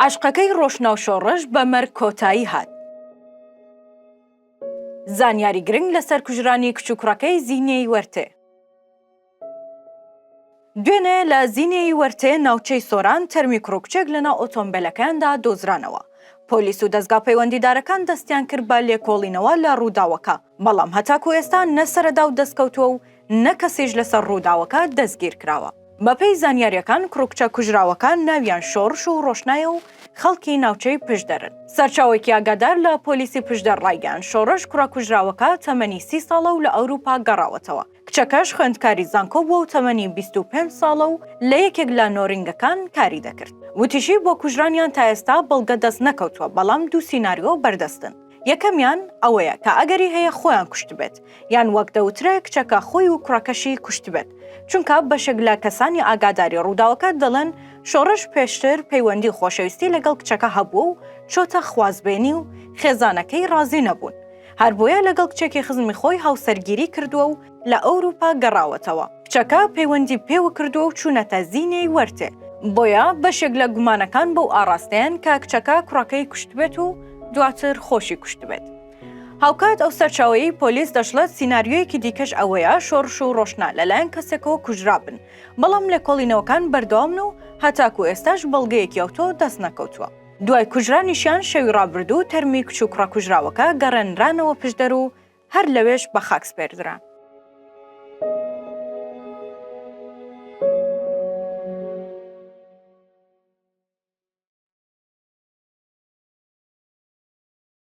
عاشقەکەی ڕۆشنا و شۆڕش بە مەرگ کۆتایی هات. زانیاری گرنگ لەسەر کوژرانی کچووکڕەکەی زینێی وەرتێ. دوێنێ لە زینێی وەرتێ ناوچەی سۆران تەرمی کوڕکچێک لەناو ئۆتۆمبیلەکەیاندا دۆزرانەوە. پۆلیس و دەستگا پەیوەندیدارەکان دەستیان کرد بە لێکۆڵینەوە لە ڕووداوەکە، بەڵام هەتاکو ئێستا نە سەرەدا و دەستکەوتووە و نە کەسیش لەسەر ڕووداوەکە دەستگیر کراوە. بەپێی زانیاریەکان کوڕکچە کوژراوەکان ناویان شۆڕش و ڕۆشنایە و خەڵکی ناوچەی پشدەرن. سەرچاوێکی ئاگادار لە پۆلیسی پشدەر ڕایگەیاند شۆڕش کوڕە کوژراوەکە تەمەنی 30 ساڵە و لە ئەوروپا گەڕاوەتەوە. کچەکەش خوێندکاری زانکۆ بووە و تەمەنی 25 ساڵە و لە یەکێک لە نۆرینگەکان کاری دەکرد. وتیشی بۆ کوژرانیان تا ئێستا بەڵگە دەست نەکەوتووە، بەڵام دوو سیناریۆ بەردەستن. یەکەمیان ئەوەیە کە ئەگەری هەیە خۆیان کوشت بێت، یان وەک دەوترێ کچەکە خۆی و کوڕەکەشی کوشت بێت، چونکە بەشێک لە کەسانی ئاگاداری ڕووداوەکە دەڵێن شۆڕش پێشتر پەیوەندی خۆشەویستی لەگەڵ کچەکە هەبووە و چۆتە خوازبێنی و خێزانەکەی ڕازی نەبوون. هەر بۆیە لەگەڵ کچێکی خزمی خۆی هاوسەرگیری کردووە و لە ئەوروپا گەڕاوەتەوە. کچەکە پەیوەندی پێوە کردووە و چوونەتە زینەی وەرتێ. بۆیە بەشێک لە گومانەکان بەو ئاڕاستەیەن کە کچەکە کوڕەکەی کوشت بێت و دواتر خۆشی کوشت بێت. هاوکات ئەو سەرچاوەیی پۆلیس دەشڵێت سیناریۆیەکی دیکەش ئەوەیە شۆڕش و ڕۆشنا لەلایەن کەسێکەوە کوژرابن، بەڵام لێکۆڵینەوەکان بەردەوامن و هەتاکو ئێستاش بەڵگەیەکی ئەوتۆ دەست نەکەوتووە. دوای کوژرانیشیان شەوی ڕابردوو تەرمی کچ و کوڕە کوژراوەکە گەڕێنرانەوە پشدەر و هەر لەوێش بە خاک سپێردران.